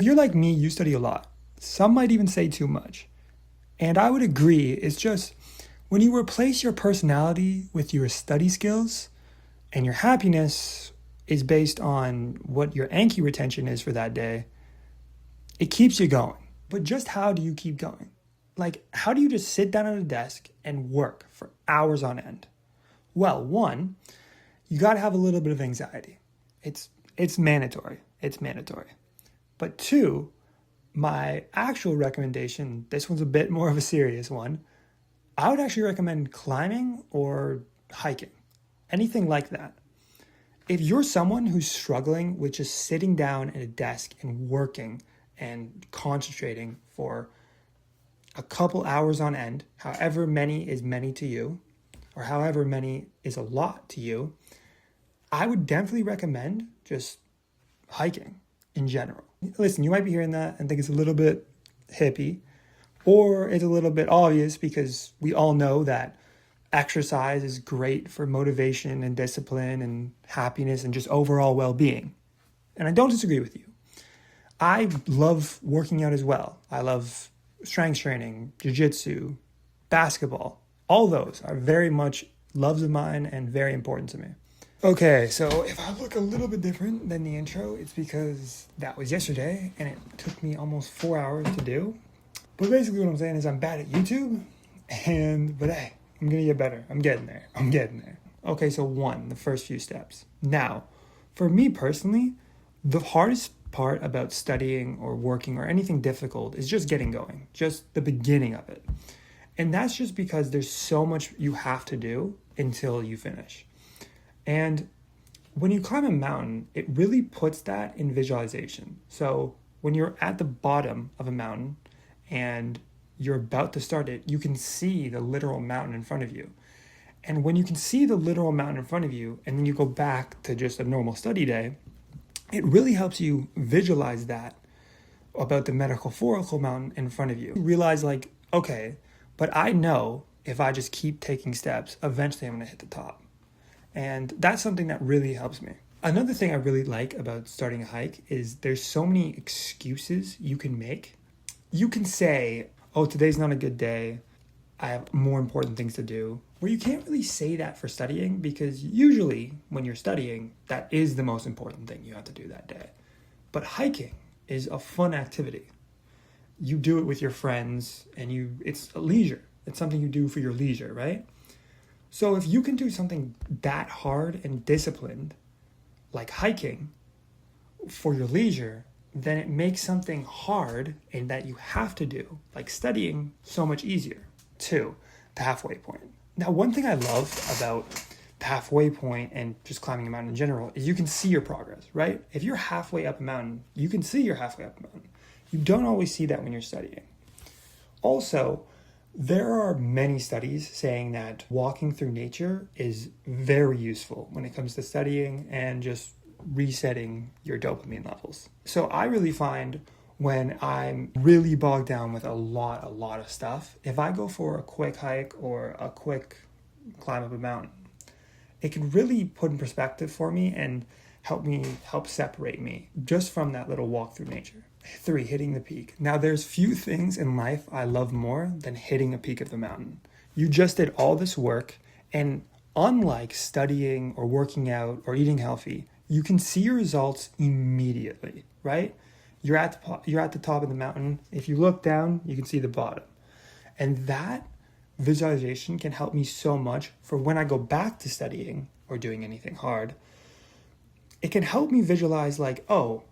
If you're like me, you study a lot. Some might even say too much. And I would agree, it's just when you replace your personality with your study skills and your happiness is based on what your Anki retention is for that day, it keeps you going. But just how do you keep going? Like, how do you just sit down at a desk and work for hours on end? Well, one, you got to have a little bit of anxiety. It's mandatory. It's mandatory. But two, my actual recommendation, this one's a bit more of a serious one. I would actually recommend climbing or hiking, anything like that. If you're someone who's struggling with just sitting down at a desk and working and concentrating for a couple hours on end, however many is many to you, or however many is a lot to you, I would definitely recommend just hiking in general. Listen, you might be hearing that and think it's a little bit hippie, or it's a little bit obvious because we all know that exercise is great for motivation and discipline and happiness and just overall well-being. And I don't disagree with you. I love working out as well. I love strength training, jiu-jitsu, basketball. All those are very much loves of mine and very important to me. Okay, so if I look a little bit different than the intro, it's because that was yesterday and it took me almost 4 hours to do. But basically what I'm saying is I'm bad at YouTube, but hey, I'm gonna get better. I'm getting there. Okay, so the first few steps. Now, for me personally, the hardest part about studying or working or anything difficult is just getting going, just the beginning of it. And that's just because there's so much you have to do until you finish. And when you climb a mountain, it really puts that in visualization. So when you're at the bottom of a mountain and you're about to start it, you can see the literal mountain in front of you. And when you can see the literal mountain in front of you, and then you go back to just a normal study day, it really helps you visualize that about the metaphorical mountain in front of you. You realize like, okay, but I know if I just keep taking steps, eventually I'm gonna hit the top. And that's something that really helps me. Another thing I really like about starting a hike is there's so many excuses you can make. You can say, oh, today's not a good day. I have more important things to do. Where you can't really say that for studying because usually when you're studying, that is the most important thing you have to do that day. But hiking is a fun activity. You do it with your friends and it's a leisure. It's something you do for your leisure, right? So if you can do something that hard and disciplined, like hiking, for your leisure, then it makes something hard and that you have to do, like studying, so much easier. 2, the halfway point. Now, one thing I love about the halfway point and just climbing a mountain in general is you can see your progress, right? If you're halfway up a mountain, you can see you're halfway up a mountain. You don't always see that when you're studying. Also, there are many studies saying that walking through nature is very useful when it comes to studying and just resetting your dopamine levels. So I really find when I'm really bogged down with a lot of stuff, if I go for a quick hike or a quick climb up a mountain, it can really put in perspective for me and help separate me just from that little walk through nature. 3, hitting the peak. Now there's few things in life I love more than hitting a peak of the mountain. You just did all this work, and unlike studying or working out or eating healthy, you can see your results immediately, right? You're at the top of the mountain. If you look down, you can see the bottom. And that visualization can help me so much for when I go back to studying or doing anything hard. It can help me visualize like, oh,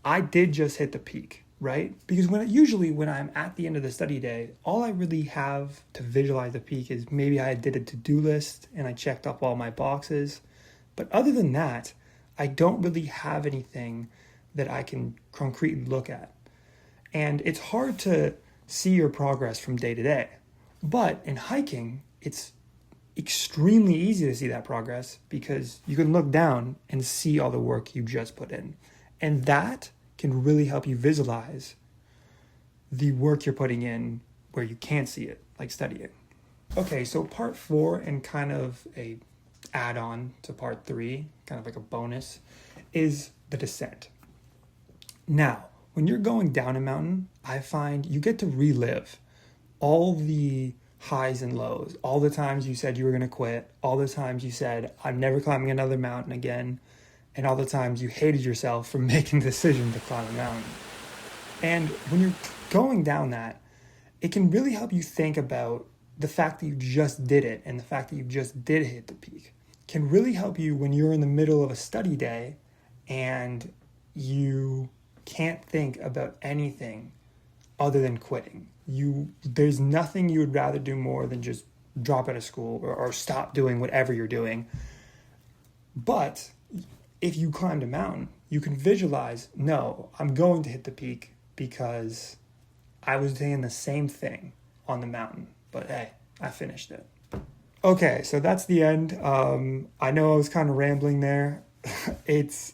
I did just hit the peak, right? Because when I'm at the end of the study day, all I really have to visualize the peak is maybe I did a to-do list and I checked off all my boxes. But other than that, I don't really have anything that I can concretely look at. And it's hard to see your progress from day to day. But in hiking, it's extremely easy to see that progress because you can look down and see all the work you just put in. And that can really help you visualize the work you're putting in where you can't see it, like studying. Okay, so part 4 and kind of a add-on to part 3, kind of like a bonus, is the descent. Now, when you're going down a mountain, I find you get to relive all the highs and lows, all the times you said you were going to quit, all the times you said, I'm never climbing another mountain again, and all the times you hated yourself for making the decision to climb a mountain. And when you're going down that, it can really help you think about the fact that you just did it and the fact that you just did hit the peak. Can really help you when you're in the middle of a study day and you can't think about anything other than quitting. There's nothing you would rather do more than just drop out of school or stop doing whatever you're doing. But if you climbed a mountain, you can visualize, no, I'm going to hit the peak because I was doing the same thing on the mountain. But hey, I finished it. Okay, so that's the end. I know I was kind of rambling there. This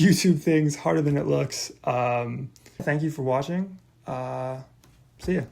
YouTube thing's harder than it looks. Thank you for watching. See ya.